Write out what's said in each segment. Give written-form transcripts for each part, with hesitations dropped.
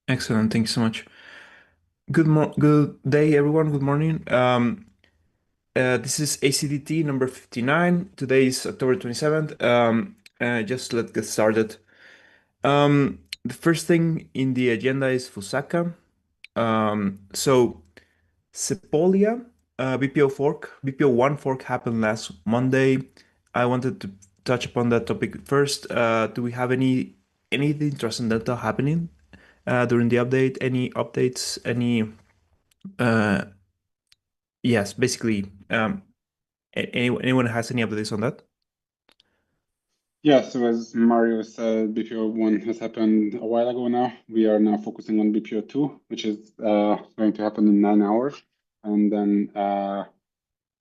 Excellent. Thank you so much. Good day, everyone. Good morning. This is ACDT number 59. Today is October 27th. Just let's get started. The first thing in the agenda is Fusaka. So Sepolia, BPO 1 fork happened last Monday. I wanted to touch upon that topic first. Do we have anything transcendental happening during the update? Any updates? Uh, yes, basically, anyone has any updates on that? Yeah, so as Mario said, BPO 1 has happened a while ago now. We are now focusing on BPO 2, which is going to happen in 9 hours. And then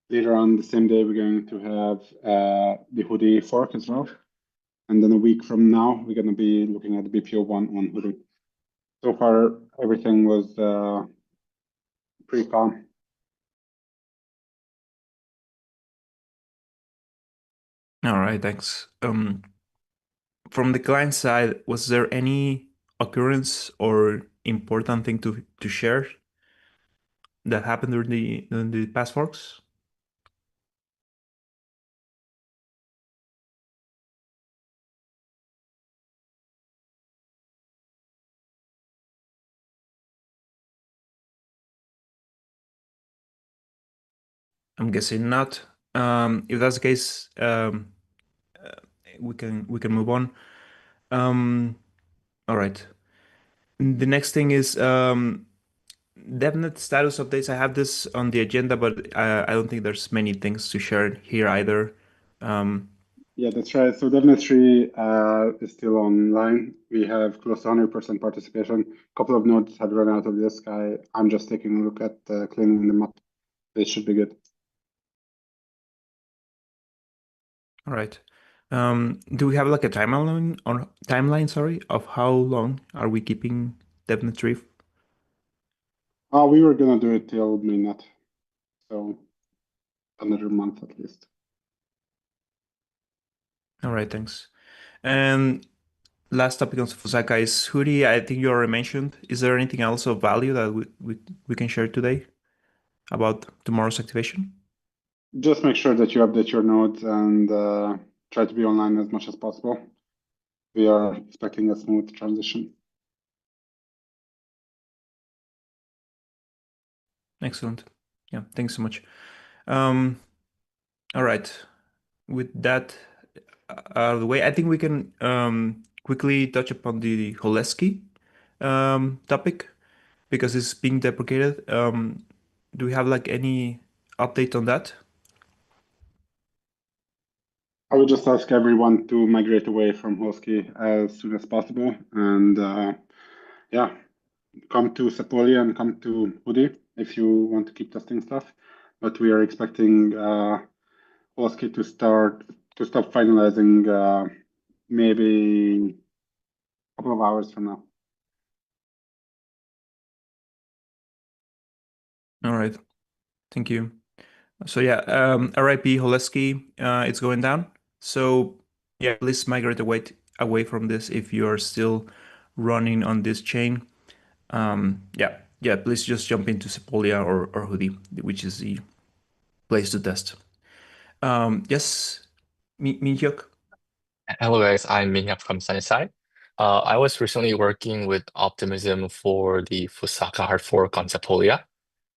later on the same day, we're going to have the Hoodi fork as well. And then a week from now, we're going to be looking at the BPO 1 on Hoodi. So far, everything was pretty calm. All right, thanks. From the client side, was there any occurrence or important thing to share that happened during the past forks? I'm guessing not. If that's the case, uh, we can move on. All right. The next thing is Devnet status updates. I have this on the agenda, but I don't think there's many things to share here either. Yeah, that's right. So Devnet 3 is still online. We have close to 100% participation. A couple of nodes have run out of disk. I'm just taking a look at cleaning them up. They should be good. All right. Do we have like a timeline, sorry, of how long are we keeping Devnet 3? We were gonna do it till midnight, so another month at least. All right, thanks. And last topic on Fusaka is Hoodi. I think you already mentioned. Is there anything else of value that we can share today about tomorrow's activation? Just make sure that you update your nodes and try to be online as much as possible. We are expecting a smooth transition. Excellent. Yeah, thanks so much. Um, all right. With that out of the way, I think we can quickly touch upon the Holešky topic because it's being deprecated. Do we have like any update on that? I would just ask everyone to migrate away from Holešky as soon as possible, and yeah, come to Sepolia and come to Hoodi if you want to keep testing stuff. But we are expecting Holešky to stop finalizing maybe a couple of hours from now. All right. Thank you. So yeah, RIP Holešky, it's going down. So yeah, please migrate away from this if you are still running on this chain. Yeah, please just jump into Sepolia or Hoodi, which is the place to test. Yes, Minhyuk. Hello guys, I'm Minhyuk from Sunnyside. I was recently working with Optimism for the Fusaka hard fork on Sepolia,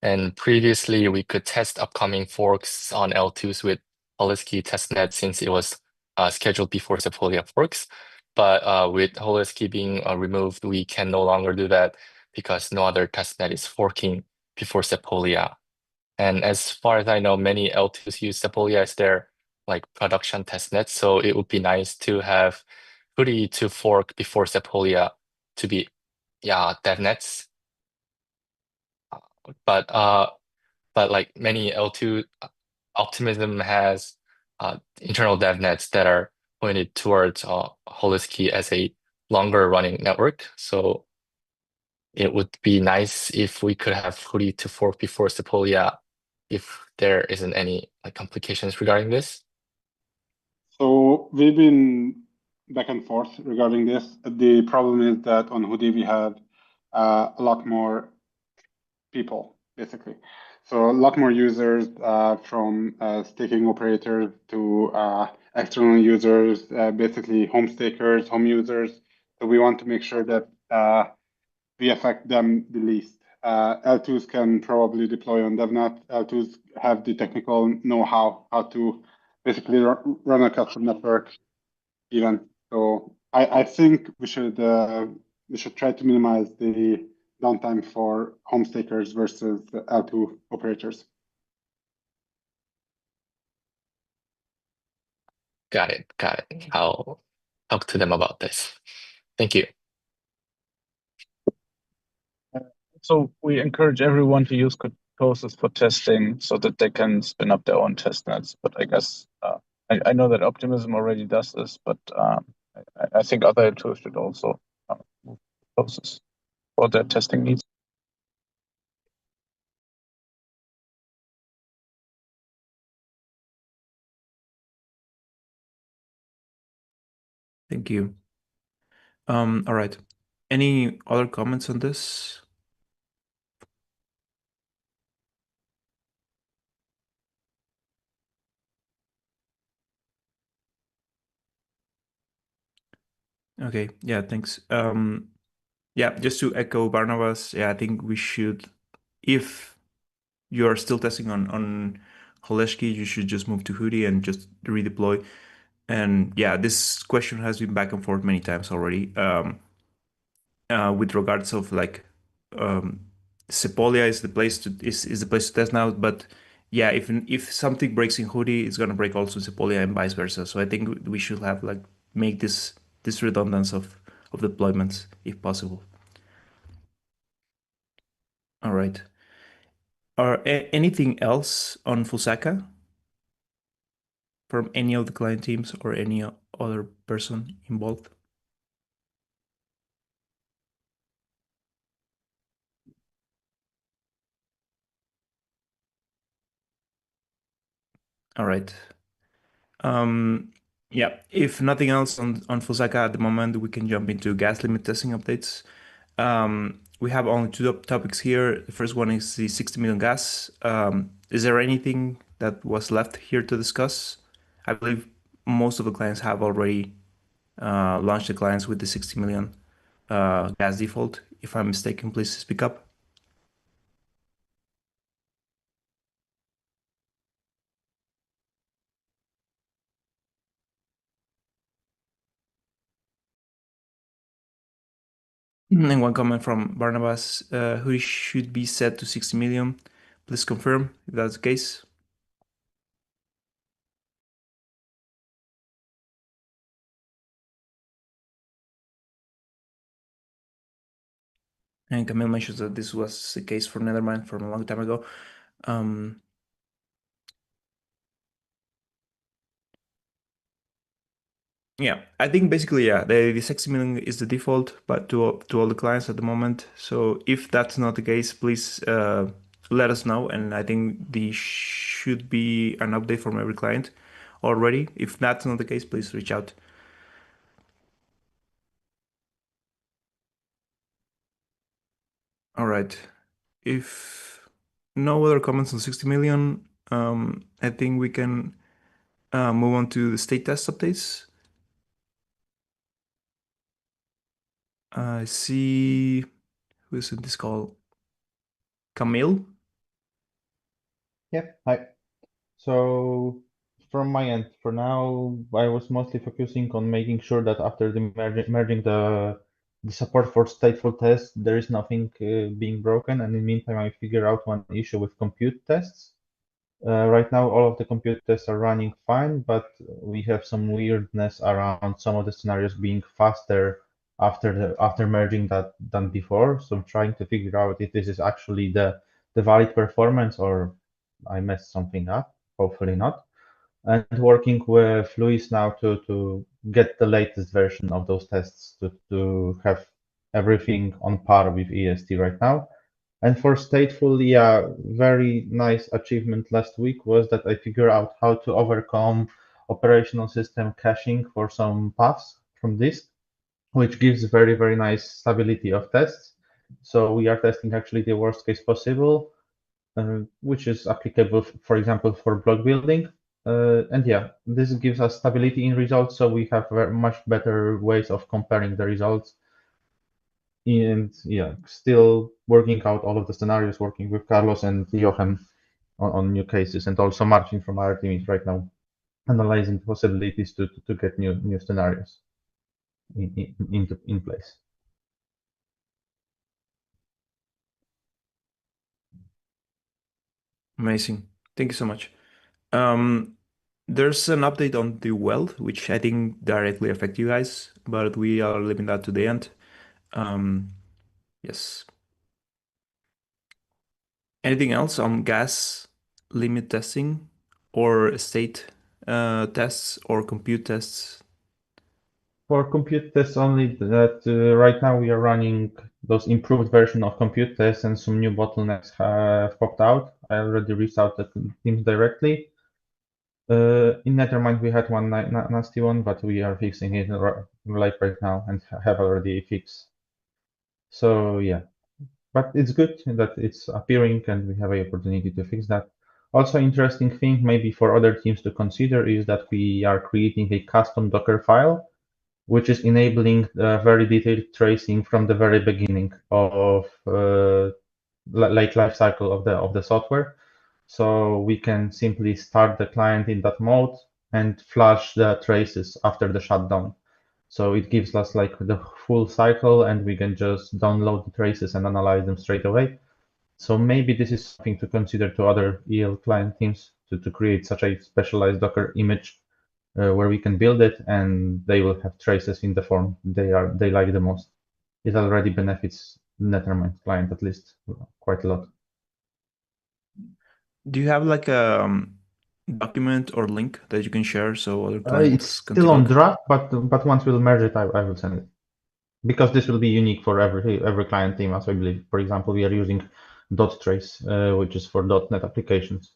and previously we could test upcoming forks on L2s with Holešky testnet since it was scheduled before Sepolia forks. But with Holešky being removed, we can no longer do that because no other testnet is forking before Sepolia. And as far as I know, many L2s use Sepolia as their like production testnet. So it would be nice to have Hoodi to fork before Sepolia to be devnets. But like many L2 Optimism has internal devnets that are pointed towards Holešky as a longer running network. So it would be nice if we could have Hoodi to fork before Sepolia if there isn't any like complications regarding this. So we've been back and forth regarding this. The problem is that on Hoodi we have a lot more people, basically. So a lot more users from staking operators to external users, basically home stakers, home users. So we want to make sure that we affect them the least. L2s can probably deploy on DevNet. L2s have the technical know-how how to basically run a custom network even. So I think we should try to minimize the downtime for home stakers versus L2 operators. Got it. Got it. I'll talk to them about this. Thank you. So we encourage everyone to use Kurtosis for testing so that they can spin up their own test nets. But I guess I know that Optimism already does this, but I think other tools should also move Kurtosis for their testing needs. Thank you. All right. Any other comments on this? Okay, yeah, thanks. Yeah, just to echo Barnabas, yeah, I think we should, if you are still testing on Holešky, you should just move to Hoodi and just redeploy. And yeah, this question has been back and forth many times already. With regards of like Sepolia is the place to test now, but yeah, if something breaks in Hoodi, it's gonna break also in Sepolia and vice versa. So I think we should have like make this redundance of deployments if possible. All right. Anything else on Fusaka from any of the client teams or any other person involved? All right. Yeah, if nothing else on Fusaka at the moment, we can jump into gas limit testing updates. We have only two topics here. The first one is the 60 million gas. Is there anything that was left here to discuss? I believe most of the clients have already launched the clients with the 60 million gas default. If I'm mistaken, please speak up. And one comment from Barnabas, who should be set to 60 million. Please confirm if that's the case. And Camille mentions that this was the case for Nethermind from a long time ago. Yeah, I think basically, yeah, the 60 million is the default, but to all the clients at the moment. So if that's not the case, please let us know. And I think there should be an update from every client already. If that's not the case, please reach out. All right. If no other comments on 60 million, I think we can move on to the state test updates. I see who's in this call. Camille? Yeah, hi. So from my end, for now, I was mostly focusing on making sure that after the merging the support for stateful tests, there is nothing being broken. And in the meantime, I figure out one issue with compute tests. Right now, all of the compute tests are running fine, but we have some weirdness around some of the scenarios being faster after merging that than before. So I'm trying to figure out if this is actually the valid performance or I messed something up. Hopefully not. And working with Luis now to get the latest version of those tests to have everything on par with EST right now. And for stateful, yeah, very nice achievement last week was that I figured out how to overcome operational system caching for some paths from disk, which gives very, very nice stability of tests. So we are testing actually the worst case possible, which is applicable, for example, for block building. And yeah, this gives us stability in results, so we have much better ways of comparing the results. And yeah, still working out all of the scenarios, working with Carlos and Johan on new cases, and also Marcin from our team is right now analyzing possibilities to get new scenarios in place. Amazing. Thank you so much. There's an update on the WELD, which I think directly affect you guys, but we are leaving that to the end. Yes. Anything else on gas limit testing or state tests or compute tests? For compute tests only, that right now we are running those improved version of compute tests, and some new bottlenecks have popped out. I already reached out to teams directly. In Nethermind, we had one nasty one, but we are fixing it right now and have already a fix. So yeah, but it's good that it's appearing and we have an opportunity to fix that. Also, interesting thing maybe for other teams to consider is that we are creating a custom Docker file, which is enabling very detailed tracing from the very beginning of like life cycle of the software. So we can simply start the client in that mode and flush the traces after the shutdown. So it gives us like the full cycle, and we can just download the traces and analyze them straight away. So maybe this is something to consider to other EL client teams to create such a specialized Docker image where we can build it, and they will have traces in the form they like the most. It already benefits Nethermind client at least quite a lot. Do you have like a document or link that you can share so other clients It's can still take a on look? draft, but once we'll merge it, I will send it, because this will be unique for every client team, as I believe. For example, we are using .trace, which is for .NET applications.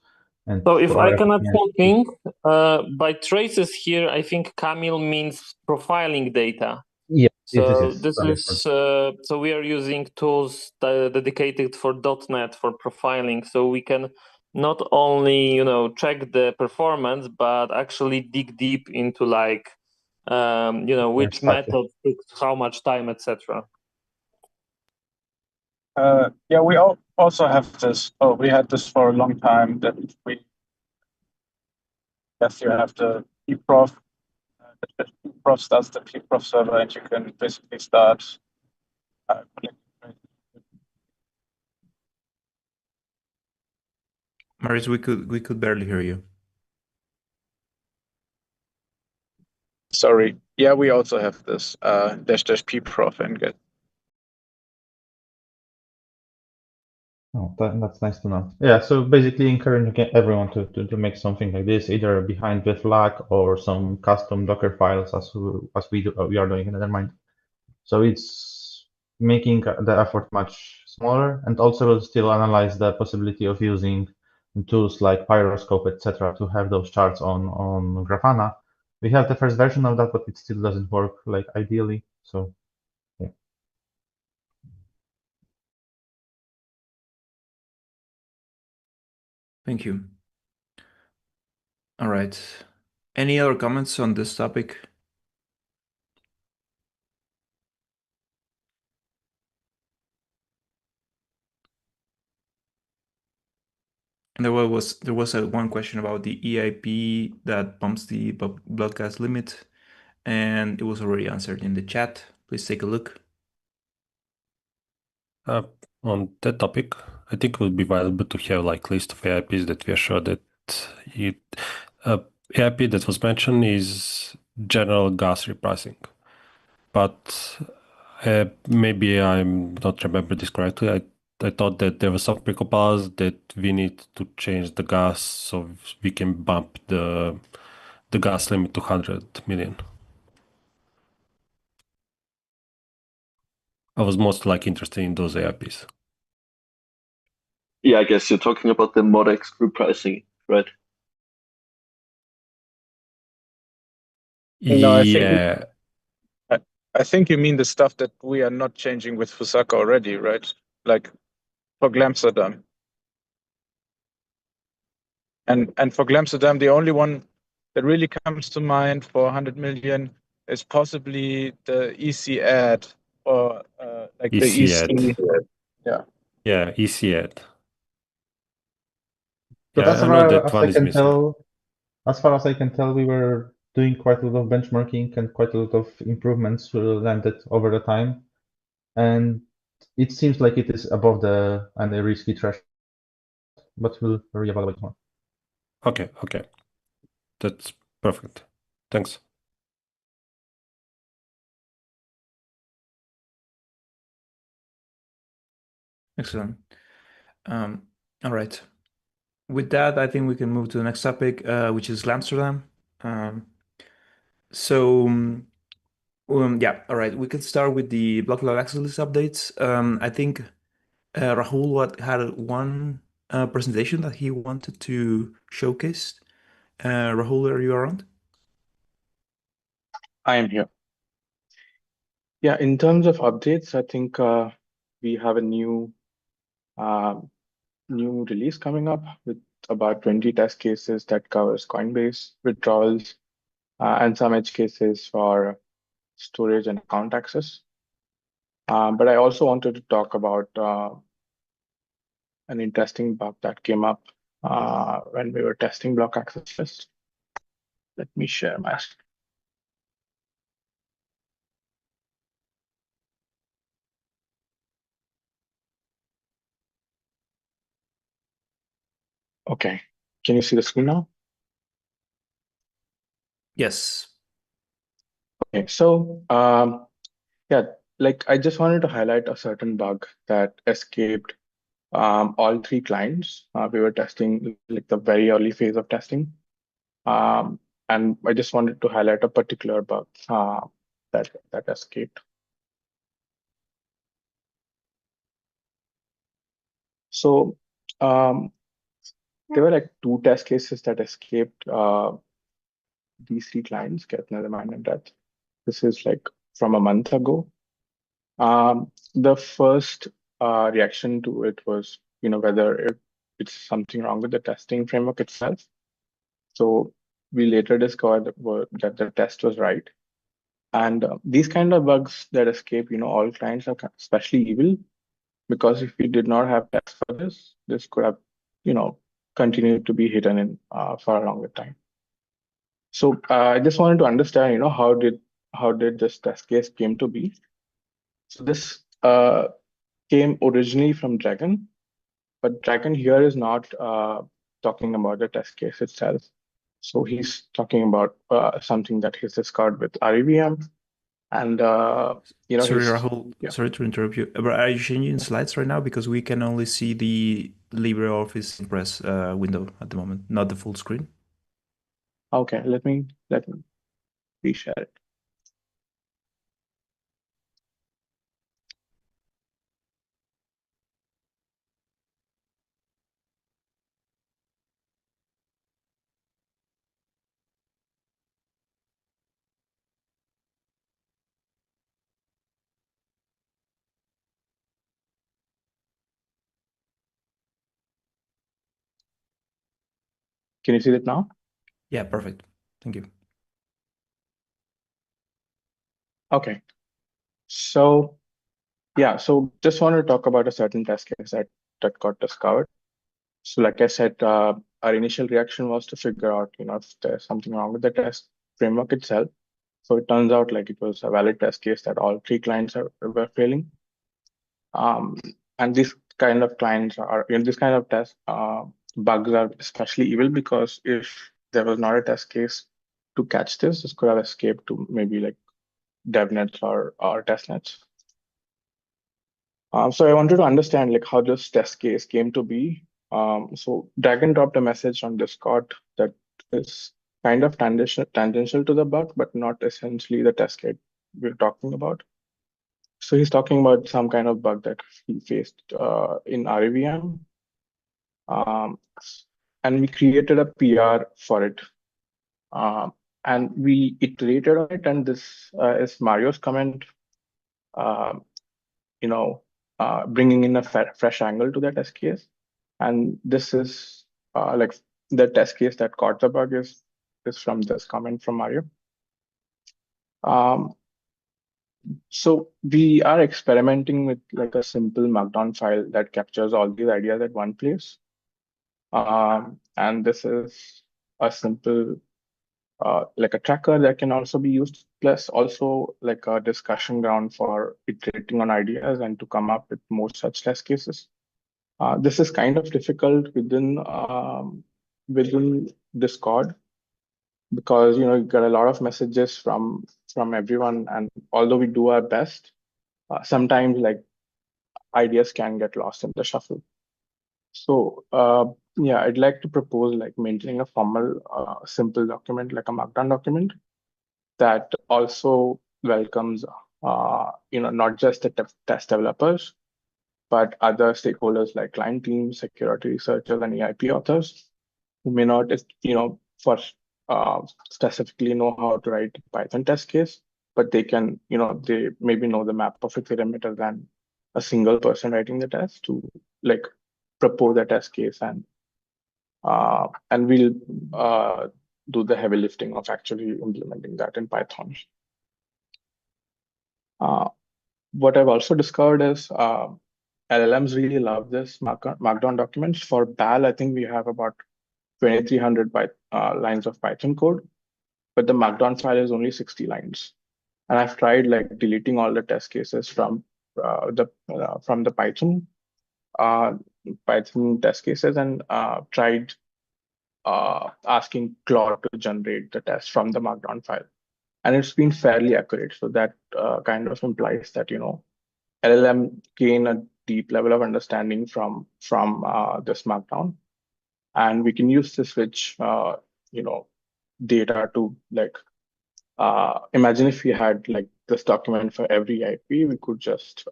And So if for I our can add applications, something, by traces here, I think Kamil means profiling data. yeah, So this is so we are using tools dedicated for .NET for profiling, so we can not only check the performance, but actually dig deep into like which method took how much time, etc. Yeah, we also have this. Oh, we had this for a long time. That we guess you have the pprof. The pprof starts the pprof server, and you can basically start. Marius, we could barely hear you. Sorry. Yeah, we also have this --pprof and get. Oh, that's nice to know. Yeah, so basically encouraging everyone to make something like this, either behind the flag or some custom Docker files, as we are doing in Nethermind. So it's making the effort much smaller, and also will still analyze the possibility of using tools like Pyroscope, etc., to have those charts on Grafana. We have the first version of that, but it still doesn't work like ideally. So yeah. Thank you. All right. Any other comments on this topic? And there was one question about the EIP that bumps the blood gas limit, and it was already answered in the chat. Please take a look. On that topic, I think it would be valuable to have like list of EIPs that we are sure that EIP that was mentioned is general gas repricing, but maybe I'm not remember this correctly. I thought that there was some precopals that we need to change the gas so we can bump the gas limit to 100 million. I was most like interested in those EIPs. Yeah, I guess you're talking about the Modex repricing, right? No, I think Yeah. I think you mean the stuff that we are not changing with Fusaka already, right? Like for Glamsterdam. And for Glamsterdam, the only one that really comes to mind for 100 million is possibly the EC ad or like the EC. Yeah. Yeah, EC ad. But Yeah, as I know far that as one I is can missing. tell, as far as I can tell, we were doing quite a lot of benchmarking and quite a lot of improvements landed over the time, and it seems like it is above the risky threshold. But we'll reevaluate more. Okay, okay. That's perfect. Thanks. Excellent. All right. With that, I think we can move to the next topic, which is Amsterdam. Yeah, all right. We could start with the block level access list updates. I think Rahul had one presentation that he wanted to showcase. Rahul, are you around? I am here. Yeah, in terms of updates, I think we have a new release coming up with about 20 test cases that covers Coinbase withdrawals and some edge cases for storage and account access. But I also wanted to talk about an interesting bug that came up when we were testing block access list. Let me share my screen. Okay, can you see the screen now? Yes. Okay, so yeah, like I just wanted to highlight a certain bug that escaped all three clients. We were testing like the very early phase of testing. And I just wanted to highlight a particular bug that escaped. So there were like two test cases that escaped these three clients. Get another reminder that this is like from a month ago. The first reaction to it was, whether it's something wrong with the testing framework itself. So we later discovered that the test was right. And these kind of bugs that escape, all clients are especially evil, because if we did not have tests for this could have, continued to be hidden in for a longer time. So I just wanted to understand, how did this test case came to be? So this came originally from Dragon, but Dragon here is not talking about the test case itself. So he's talking about something that he's discovered with REVM. And sorry, Rahul. Yeah. Sorry to interrupt you. But are you changing slides right now? Because we can only see the LibreOffice Impress window at the moment, not the full screen. Okay, let me reshare it. Can you see that now? Yeah, perfect. Thank you. Okay. So yeah, so just want to talk about a certain test case that got discovered. So like I said, our initial reaction was to figure out, if there's something wrong with the test framework itself. So it turns out like it was a valid test case that all three clients were failing. And these kind of clients are, this kind of test bugs are especially evil, because if there was not a test case to catch this could have escaped to maybe like devnets or testnets. So I wanted to understand like how this test case came to be. So Dragon dropped a message on Discord that is kind of tangential to the bug, but not essentially the test case we're talking about. So he's talking about some kind of bug that he faced in REVM. And we created a PR for it. And we iterated on it, and this is Mario's comment, bringing in a fresh angle to that test case. And this is like the test case that caught the bug is from this comment from Mario. So we are experimenting with like a simple markdown file that captures all these ideas at one place. And this is a simple like a tracker that can also be used, plus also like a discussion ground for iterating on ideas and to come up with more such test cases. This is kind of difficult within Discord because you get a lot of messages from everyone, and although we do our best, sometimes like ideas can get lost in the shuffle. So yeah, I'd like to propose like maintaining a formal, simple document like a Markdown document that also welcomes, not just the test developers, but other stakeholders like client teams, security researchers, and EIP authors who may not, for specifically know how to write Python test case, but they can, they maybe know the map of Ethereum better than a single person writing the test to like propose a test case, and we'll do the heavy lifting of actually implementing that in Python. What I've also discovered is LLMs really love this Markdown documents. For BAL, I think we have about 2,300 lines of Python code, but the Markdown file is only 60 lines. And I've tried like deleting all the test cases from the Python test cases, and tried asking Claude to generate the test from the Markdown file. And it's been fairly accurate. So that kind of implies that, LLM gain a deep level of understanding from this Markdown. And we can use this rich, data to like, imagine if we had like this document for every EIP, we could just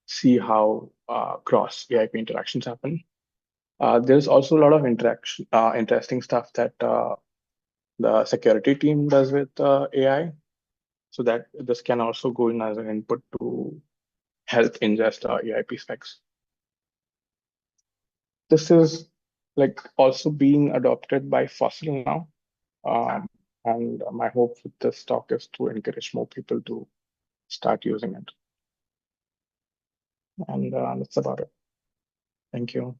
see how cross EIP interactions happen. There's also a lot of interesting stuff that the security team does with AI, so that this can also go in as an input to help ingest EIP specs. This is like also being adopted by Fossil now. And my hope with this talk is to encourage more people to start using it. And that's about it. Thank you.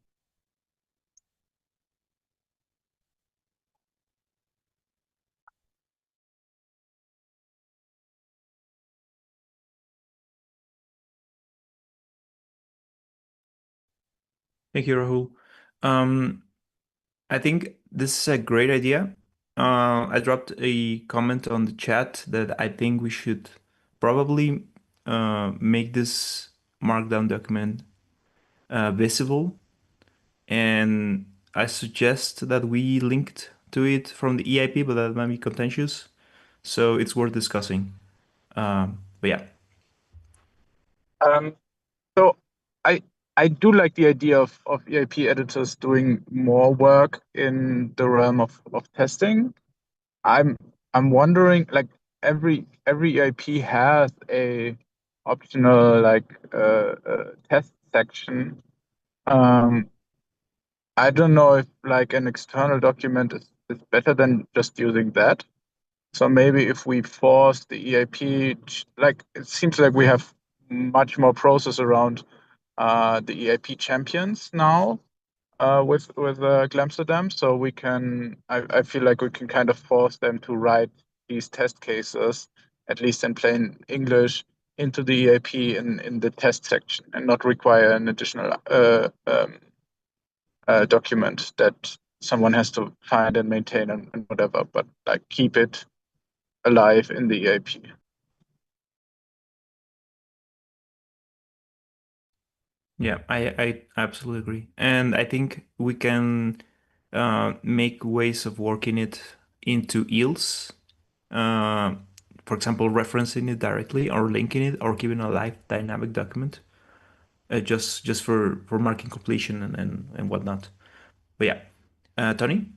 Thank you, Rahul. I think this is a great idea. I dropped a comment on the chat that I think we should probably make this Markdown document visible. And I suggest that we linked to it from the EIP, but that might be contentious. So it's worth discussing. But yeah. So I do like the idea of EIP editors doing more work in the realm of testing. I'm wondering, like every EIP has a optional like test section. I don't know if like an external document is better than just using that. So maybe if we force the EIP, like it seems like we have much more process around the EIP champions now with Glamsterdam, so we can. I feel like we can kind of force them to write these test cases, at least in plain English, into the EIP in the test section, and not require an additional document that someone has to find and maintain and whatever, but like keep it alive in the EIP. Yeah, I absolutely agree. And I think we can make ways of working it into EELs. For example, referencing it directly or linking it or giving a live dynamic document just for marking completion and whatnot. But yeah. Tony?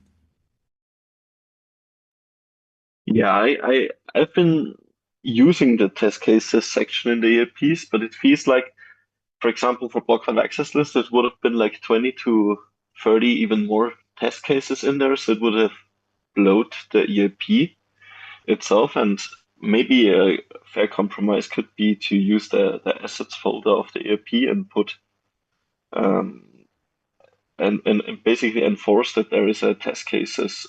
Yeah, I've been using the test cases section in the EIPs, but it feels like, for example, for block file access list, it would have been like 20 to 30 even more test cases in there, so it would have bloat the EIP itself. And maybe a fair compromise could be to use the assets folder of the EIP and put um, and basically enforce that there is a test cases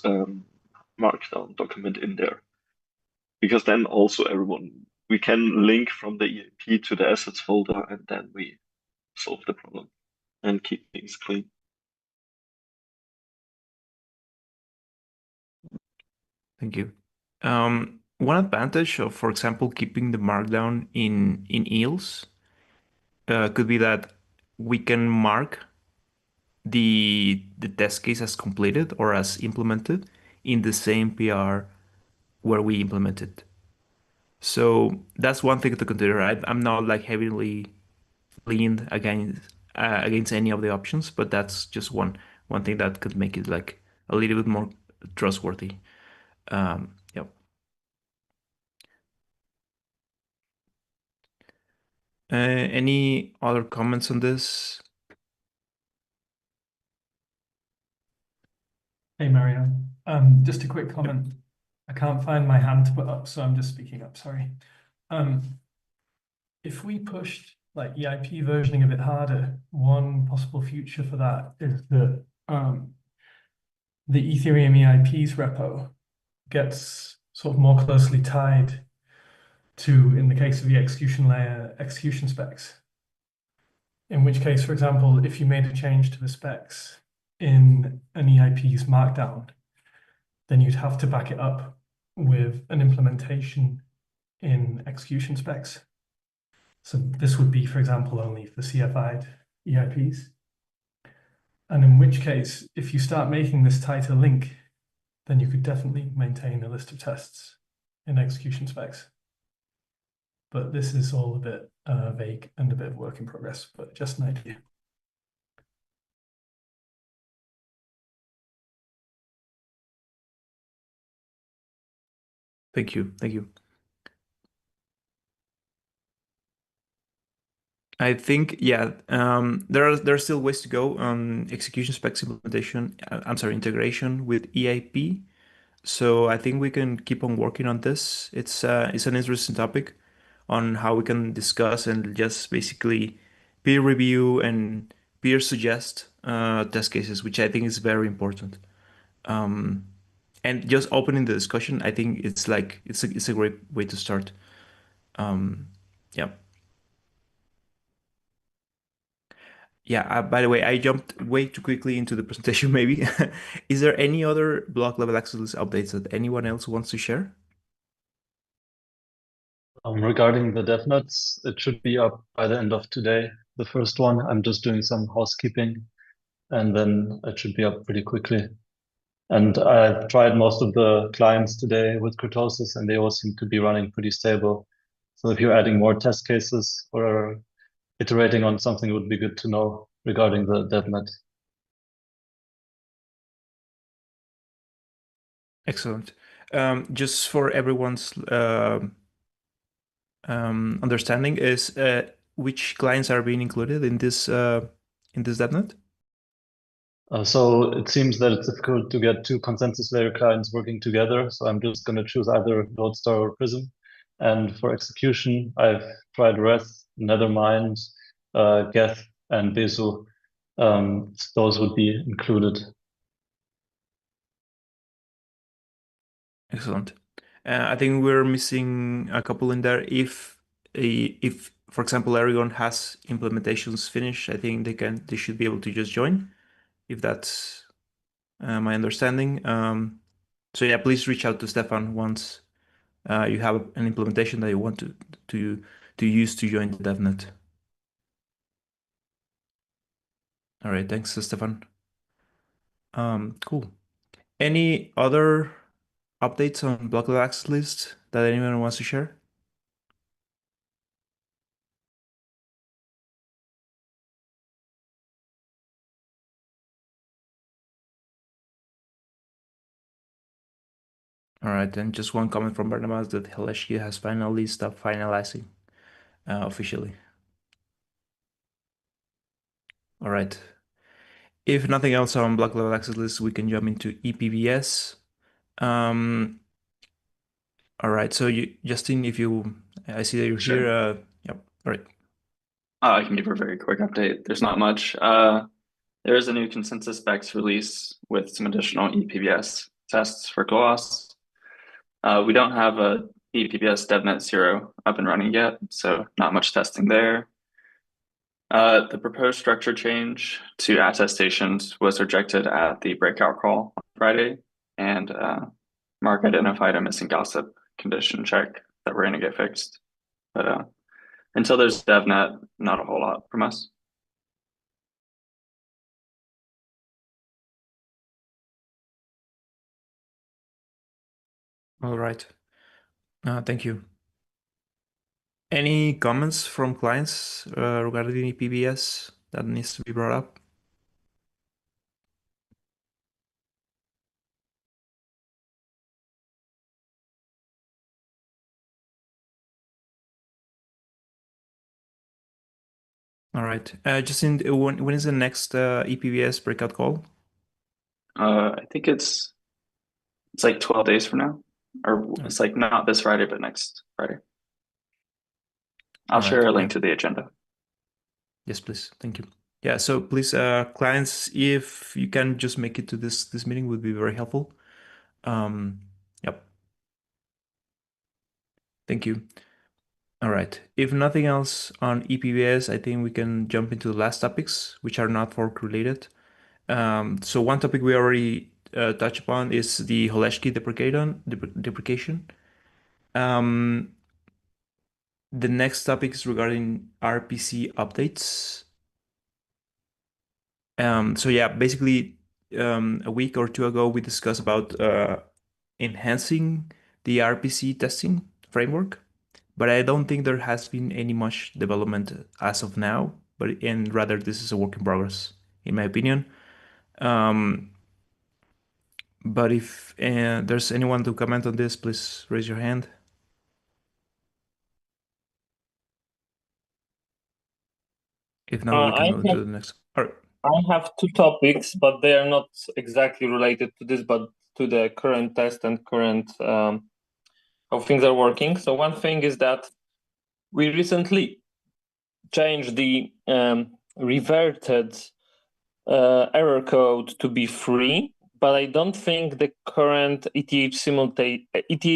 markdown document in there. Because then also we can link from the EIP to the assets folder, and then we solve the problem and keep things clean. Thank you. One advantage of, for example, keeping the markdown in EELs could be that we can mark the test case as completed or as implemented in the same PR where we implemented. So that's one thing to consider. I'm not like heavily leaned against any of the options, but that's just one thing that could make it like a little bit more trustworthy. Yep. Any other comments on this? Hey, Marianne. Just a quick comment. I can't find my hand to put up, so I'm just speaking up, sorry. If we pushed like EIP versioning a bit harder, one possible future for that is that the Ethereum EIPs repo gets sort of more closely tied to, in the case of the execution layer, execution specs. In which case, for example, if you made a change to the specs in an EIP's markdown, then you'd have to back it up with an implementation in execution specs. So this would be, for example, only for CFI'd EIPs. And in which case, if you start making this tighter link, then you could definitely maintain a list of tests in execution specs. But this is all a bit vague and a bit of work in progress, but just an idea. Thank you. Thank you. I think, yeah, there are still ways to go on execution specs implementation. I'm sorry, integration with EIP. So I think we can keep on working on this. It's an interesting topic on how we can discuss and just basically peer review and peer suggest test cases, which I think is very important. And just opening the discussion, I think it's like it's a great way to start. Yeah. Yeah, by the way, I jumped way too quickly into the presentation, maybe. Is there any other block level access list updates that anyone else wants to share? Regarding the devnets, it should be up by the end of today, the first one. I'm just doing some housekeeping, and then it should be up pretty quickly. And I've tried most of the clients today with kurtosis, and they all seem to be running pretty stable. So if you're adding more test cases or iterating on something, it would be good to know regarding the devnet. Excellent. Just for everyone's understanding, is which clients are being included in this devnet? So it seems that it's difficult to get two consensus layer clients working together. So I'm just going to choose either Lodestar or Prism. And for execution, I've tried Reth, Nethermind, Geth, and Besu. Those would be included. Excellent. I think we're missing a couple in there. If, for example, Aragon has implementations finished, I think they should be able to just join, if that's my understanding. So yeah, please reach out to Stefan once you have an implementation that you want to use to join the DevNet. All right, thanks, Stefan. Cool. Any other updates on block level access list that anyone wants to share? All right, and just one comment from Barnabas that Holešky has finally stopped finalizing officially. All right. If nothing else on block level access list, we can jump into EPBS. All right, so Justin, if you, I see that you're Sure. here. Yep. All right. I can give a very quick update. There's not much. There is a new consensus specs release with some additional EPBS tests for GLOS. We don't have a EPBS DevNet 0 up and running yet, so not much testing there. The proposed structure change to attestations was rejected at the breakout call on Friday, and Mark identified a missing gossip condition check that we're going to get fixed. But until there's DevNet, not a whole lot from us. All right. Thank you. Any comments from clients regarding EPBS that needs to be brought up? All right. Justin, when is the next EPBS breakout call? I think it's like 12 days from now, or it's like not this Friday, but next Friday. I'll share a link to the agenda. Yes, please. Thank you. Yeah, so please, clients, if you can just make it to this meeting, would be very helpful. Yep. Thank you. All right. If nothing else on EPBS, I think we can jump into the last topics, which are not fork related. So one topic we already touched upon is the Holešky deprecation. The next topic is regarding RPC updates. So yeah, basically, a week or two ago, we discussed about enhancing the RPC testing framework, but I don't think there has been any much development as of now. And rather, this is a work in progress, in my opinion. But if there's anyone to comment on this, please raise your hand. If not, we can move to the next. All right. I have two topics, but they are not exactly related to this, but to the current test and current how things are working. So one thing is that we recently changed the reverted error code to be free, but I don't think the current ETH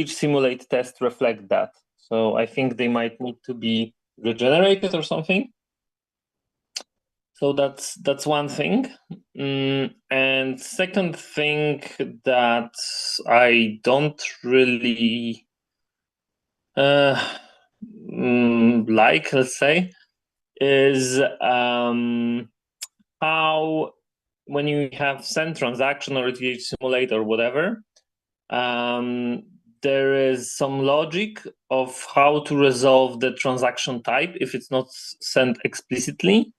simulate test reflect that. So I think they might need to be regenerated or something. So that's one thing. And second thing that I don't really like, let's say, is how when you have send transaction or ETH simulate or whatever, there is some logic of how to resolve the transaction type if it's not sent explicitly.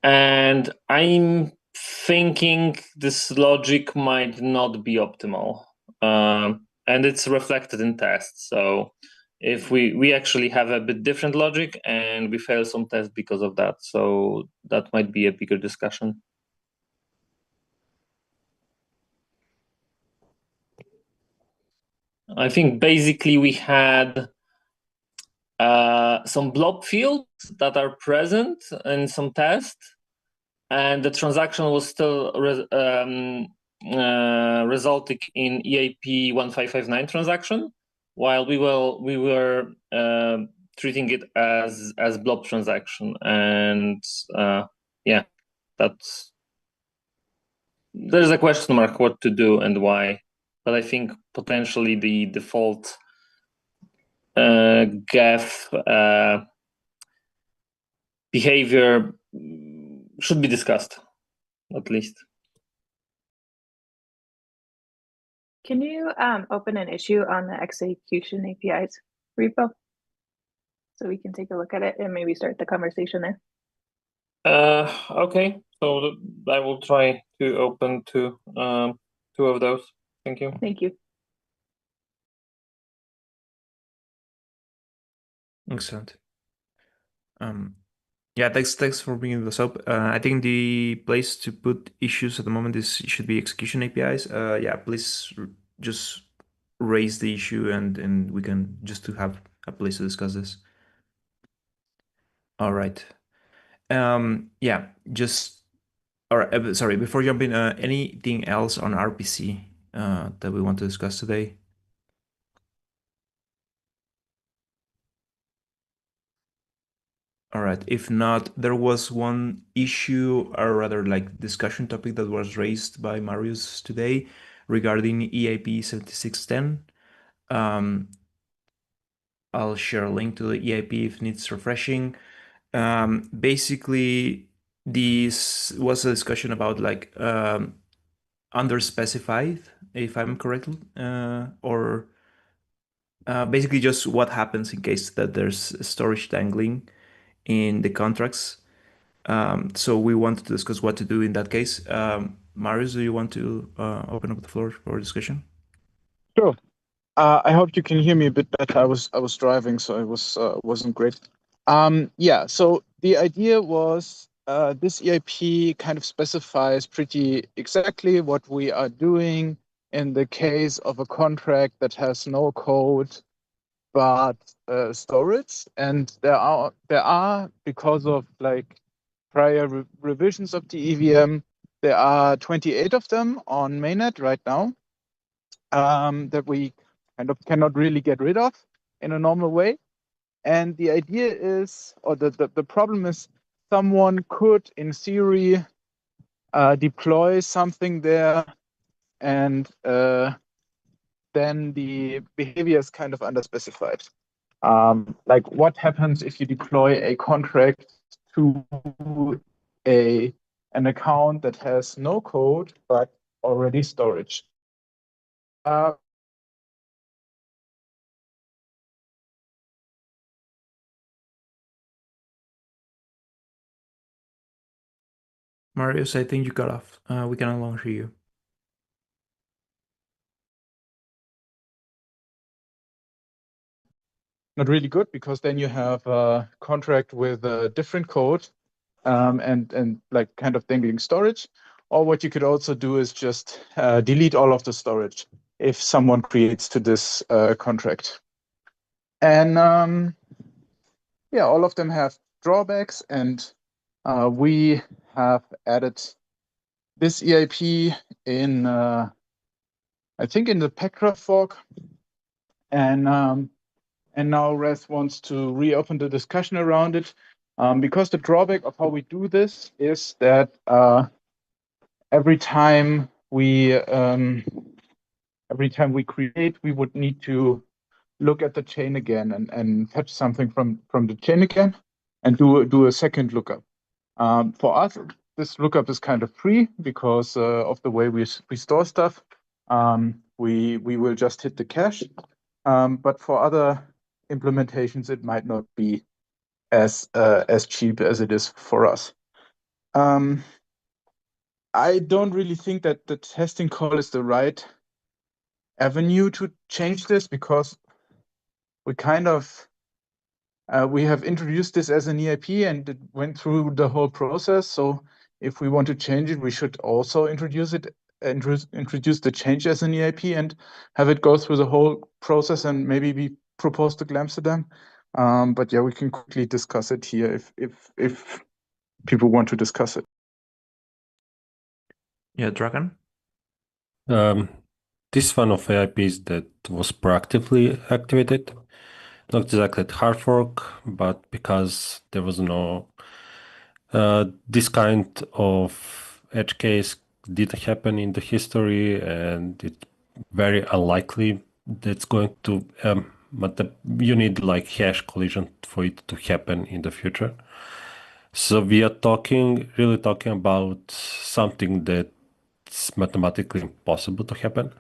And I'm thinking this logic might not be optimal. And it's reflected in tests. So if we actually have a bit different logic and we fail some tests because of that. So that might be a bigger discussion. I think basically we had some blob fields that are present in some tests, and the transaction was still resulting in EIP 1559 transaction, while we were treating it as blob transaction, and yeah, there's a question mark what to do and why, but I think potentially the default gaf behavior should be discussed, at least. Can you open an issue on the execution APIs repo so we can take a look at it and maybe start the conversation there? Okay, so I will try to open two of those. Thank you. Thank you. Excellent. Yeah, thanks for bringing this up. I think the place to put issues at the moment should be execution APIs. Yeah, please just raise the issue and we can just to have a place to discuss this. All right. Yeah, just all right. Sorry, before jumping, anything else on RPC that we want to discuss today? All right. If not, there was one issue, or rather like discussion topic that was raised by Marius today regarding EIP 7610. I'll share a link to the EIP if needs refreshing. Basically, this was a discussion about like underspecified, if I'm correct, or basically just what happens in case that there's storage dangling in the contracts. So we wanted to discuss what to do in that case. Marius, do you want to open up the floor for discussion? Sure. I hope you can hear me a bit better. I was driving, so it wasn't great. Yeah. So the idea was this EIP kind of specifies pretty exactly what we are doing in the case of a contract that has no code but storage, and there are because of like prior revisions of the EVM, there are 28 of them on mainnet right now that we kind of cannot really get rid of in a normal way. And the idea is, or the problem is, someone could, in theory, deploy something there, and then the behavior is kind of underspecified. Like what happens if you deploy a contract to an account that has no code but already storage? Marius, I think you got off. We can no longer hear you. Not really good, because then you have a contract with a different code and like kind of dangling storage. Or what you could also do is just delete all of the storage if someone creates to this contract. And yeah, all of them have drawbacks, and we have added this EIP in, I think, in the Pectra fork. And now Res wants to reopen the discussion around it, because the drawback of how we do this is that every time we create, we would need to look at the chain again and fetch something from the chain again and do a second lookup. For us, this lookup is kind of free because of the way we store stuff. We will just hit the cache. But for other implementations, it might not be as cheap as it is for us. I don't really think that the testing call is the right avenue to change this, because we kind of we have introduced this as an EIP and it went through the whole process. So if we want to change it, we should also introduce the change as an EIP and have it go through the whole process and maybe be proposed to Glamsterdam. But yeah, we can quickly discuss it here if people want to discuss it. Yeah, Dragan? This one of EIPs that was proactively activated, not exactly at hard fork, but because there was no this kind of edge case didn't happen in the history, and it's very unlikely that's going to but you need like hash collision for it to happen in the future. So we are really talking about something that's mathematically impossible to happen.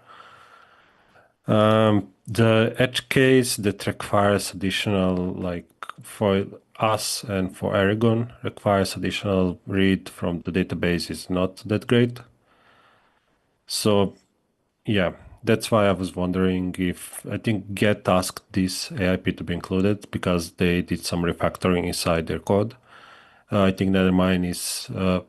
The edge case that requires additional, like for us and for Aragon, requires additional read from the database is not that great. So yeah, that's why I was wondering if I think Get asked this AIP to be included because they did some refactoring inside their code. I think Nethermine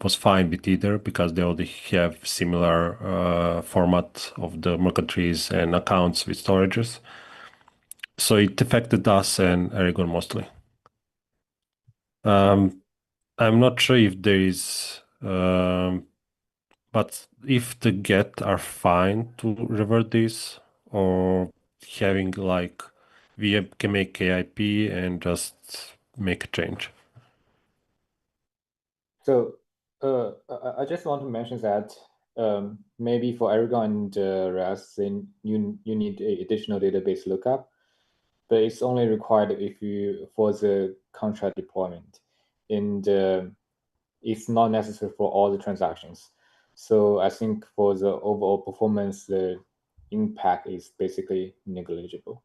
was fine with either because they already have similar format of the mercantries and accounts with storages. So it affected us and Aragon mostly. I'm not sure if there is, but if the Get are fine to revert this or having like we can make AIP and just make a change. So I just want to mention that maybe for Aragon and Rust, then you need a additional database lookup, but it's only required if you for the contract deployment, and it's not necessary for all the transactions. So I think for the overall performance, the impact is basically negligible.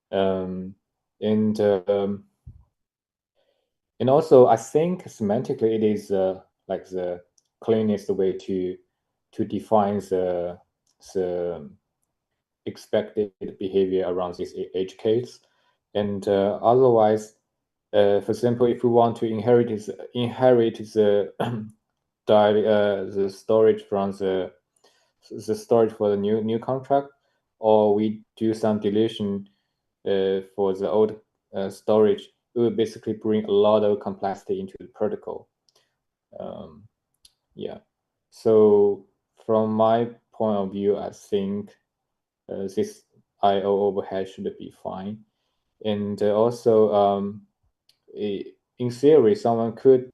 And also, I think semantically it is like the cleanest way to define the expected behavior around this edge case. And otherwise, for example, if we want to inherit the the storage from the storage for the new contract, or we do some deletion for the old storage, it will basically bring a lot of complexity into the protocol. Yeah. So from my point of view, I think this I/O overhead should be fine. And also, in theory, someone could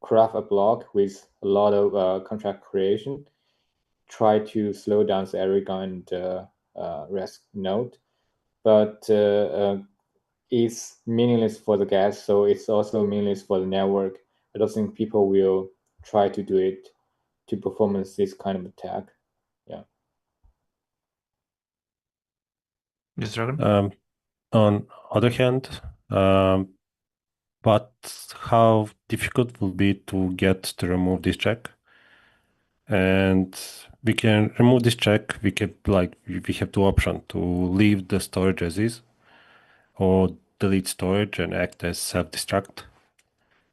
craft a block with a lot of contract creation, try to slow down the Aragon and REST node, but it's meaningless for the gas, so it's also meaningless for the network. I don't think people will try to do it to perform this kind of attack. Yeah. Yes, Dragon. On other hand, but how difficult will be to get to remove this check? And we can remove this check. We have two options: to leave the storage as is, or delete storage and act as self-destruct.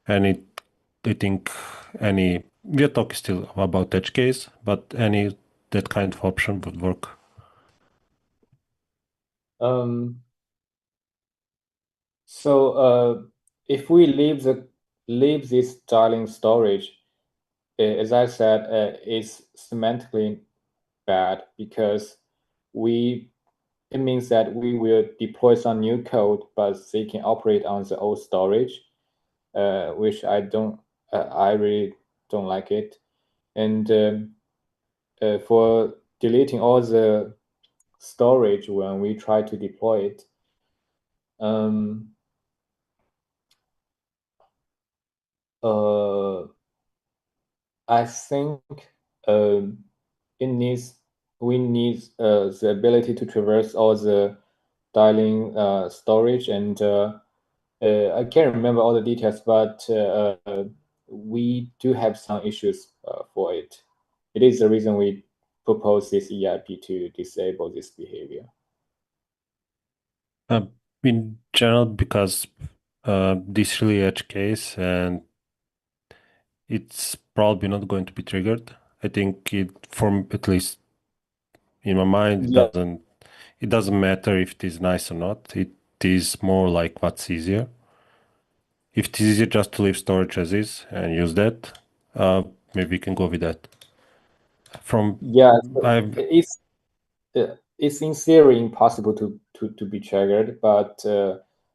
And I think we are talking still about edge case, but that kind of option would work. So if we leave this dialing storage, as I said, it's semantically bad because it means that we will deploy some new code, but they can operate on the old storage, which I really don't like it. And for deleting all the storage when we try to deploy it, I think we need the ability to traverse all the dialing storage, and I can't remember all the details, but we do have some issues for it. It is the reason we propose this EIP to disable this behavior. In general, because this really edge case and it's probably not going to be triggered. I think at least in my mind, it doesn't matter if it is nice or not. It is more like what's easier. If it is easier just to leave storage as is and use that, maybe we can go with that. It's in theory impossible to be triggered, but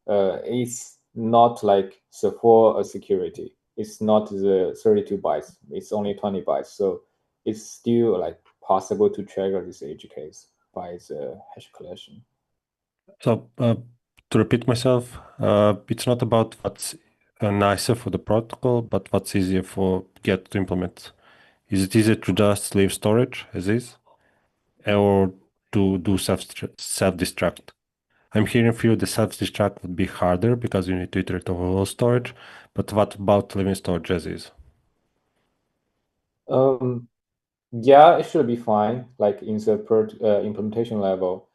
it's not like the full security. It's not the 32 bytes. It's only 20 bytes. So it's still like possible to trigger this edge case by the hash collection. So to repeat myself, it's not about what's nicer for the protocol, but what's easier for Get to implement. Is it easier to just leave storage as is, or to do self-destruct? I'm hearing for you the self-destruct would be harder because you need to iterate over all storage, but what about leaving storage as is? Yeah, it should be fine. Like in the implementation level,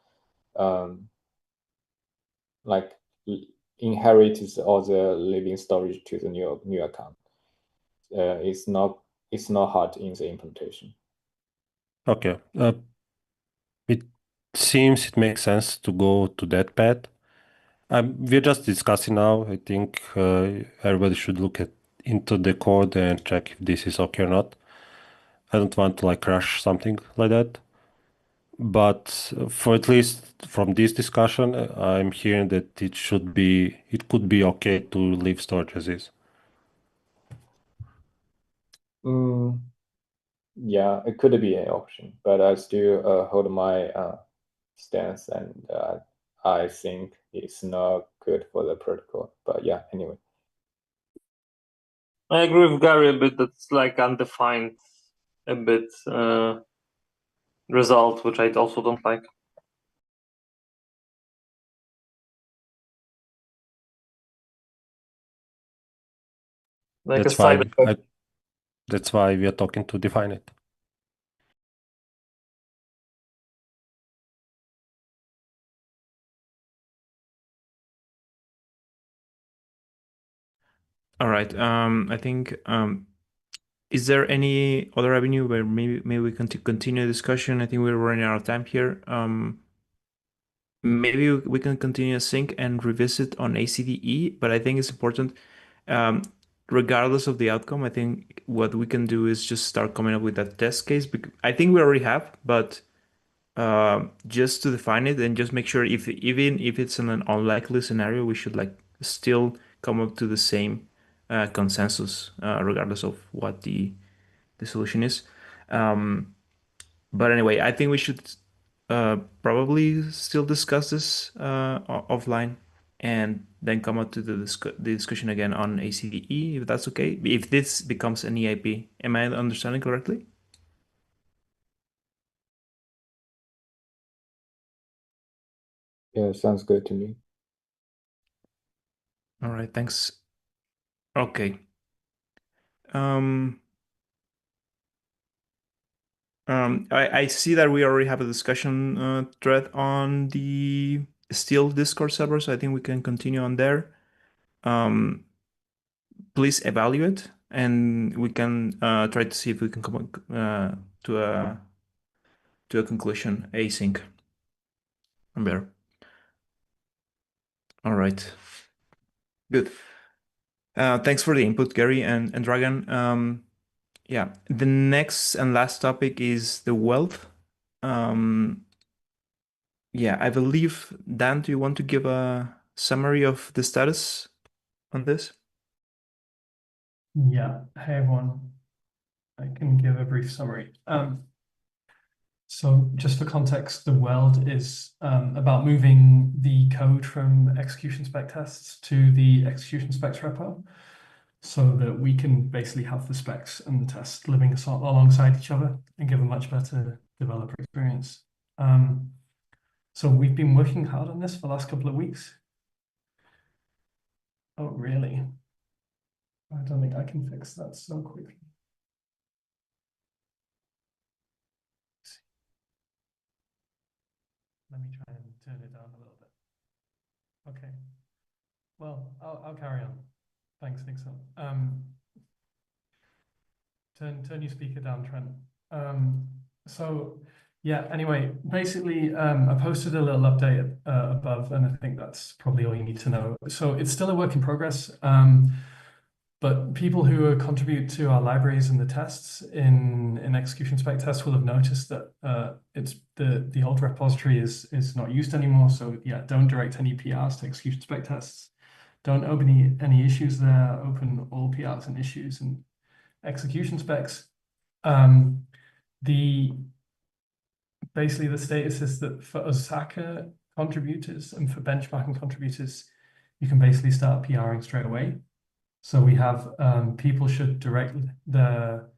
like inherits all the living storage to the new account. It's not hard in the implementation. Okay. It seems it makes sense to go to that path. We're just discussing now. I think everybody should look into the code and check if this is okay or not. I don't want to like crash something like that. But for at least from this discussion, I'm hearing that it could be okay to leave storage as is. Yeah, it could be an option, but I still hold my stance, and I think it's not good for the protocol. But yeah, anyway. I agree with Gary a bit. That's like undefined a bit result, which I also don't like. Like That's a side why that's why we are talking to define it. All right. I think is there any other avenue where maybe we can continue the discussion? I think we're running out of time here. Maybe we can continue sync and revisit on ACDE, but I think it's important, regardless of the outcome. I think what we can do is just start coming up with that test case. I think we already have, but just to define it and just make sure even if it's in an unlikely scenario, we should like still come up to the same consensus, regardless of what the solution is. But anyway, I think we should probably still discuss this offline and then come up to the discussion again on ACDE, if that's okay. If this becomes an EIP, am I understanding correctly? Yeah, sounds good to me. All right, thanks. Okay. I see that we already have a discussion thread on the Steel Discord server, so I think we can continue on there. Please evaluate, and we can try to see if we can come to a conclusion async from there. All right. Good. Thanks for the input, Gary and Dragan. Yeah, the next and last topic is the WELD. Yeah, I believe, Dan, do you want to give a summary of the status on this? Yeah, hey everyone. I can give a brief summary. So just for context, the WELD is about moving the code from execution spec tests to the execution specs repo, so that we can basically have the specs and the tests living alongside each other and give a much better developer experience. So we've been working hard on this for the last couple of weeks. Oh, really? I don't think I can fix that so quickly. Let me try and turn it down a little bit. Okay. Well, I'll carry on. Thanks, Nixon. Turn your speaker down, Trent. So yeah, anyway, basically, I posted a little update above, and I think that's probably all you need to know. So it's still a work in progress, but people who contribute to our libraries and the tests in execution spec tests will have noticed that it's the old repository is not used anymore. So yeah, don't direct any PRs to execution spec tests. Don't open any issues there. Open all PRs and issues and execution specs. Basically the status is that for Fusaka contributors and for benchmarking contributors, you can basically start PRing straight away. So we have people should direct the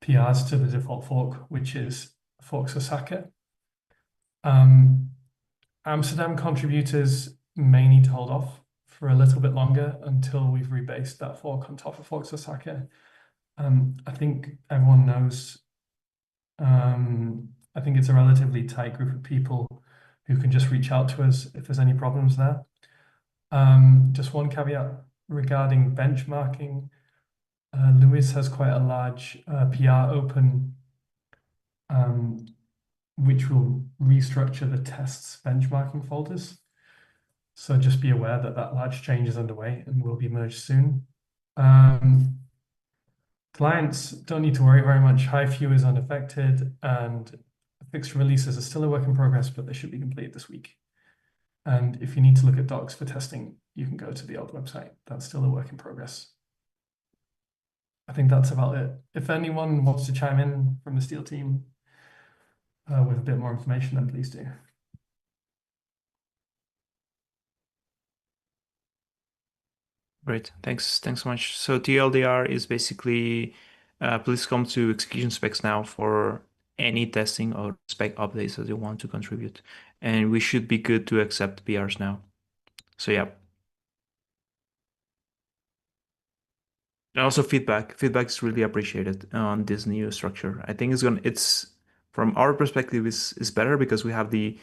PRs to the default fork, which is fork Fusaka. Amsterdam contributors may need to hold off for a little bit longer until we've rebased that fork on top of fork Fusaka. I think everyone knows I think it's a relatively tight group of people who can just reach out to us if there's any problems there. Just one caveat regarding benchmarking. Lewis has quite a large PR open, which will restructure the tests benchmarking folders. So just be aware that that large change is underway and will be merged soon. Clients don't need to worry very much. HiveView is unaffected, and fixed releases are still a work in progress, but they should be completed this week. And if you need to look at docs for testing, you can go to the old website. That's still a work in progress. I think that's about it. If anyone wants to chime in from the Steel team with a bit more information, then please do. Great, thanks so much. So TLDR is basically, please come to execution specs now for any testing or spec updates that you want to contribute. And we should be good to accept PRs now. So yeah. And also feedback is really appreciated on this new structure. I think it's from our perspective is better because we have the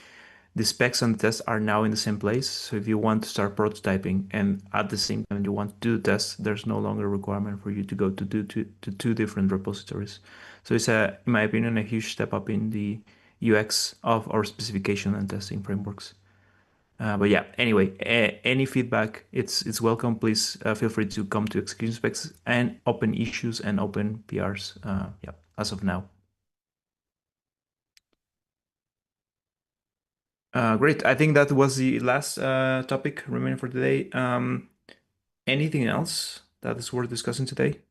specs and the tests are now in the same place. So if you want to start prototyping and at the same time you want to do tests, there's no longer a requirement for you to go to two different repositories. So it's in my opinion, a huge step up in the UX of our specification and testing frameworks. But yeah, anyway, any feedback, it's welcome. Please feel free to come to execution specs and open issues and open PRs. Yeah, as of now. Great. I think that was the last topic remaining for today. Anything else that is worth discussing today?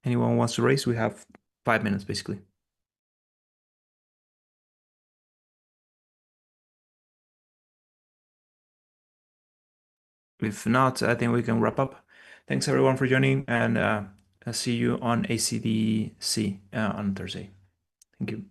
Anyone wants to raise? We have 5 minutes basically. If not, I think we can wrap up. Thanks everyone for joining, and I'll see you on ACDC on Thursday. Thank you.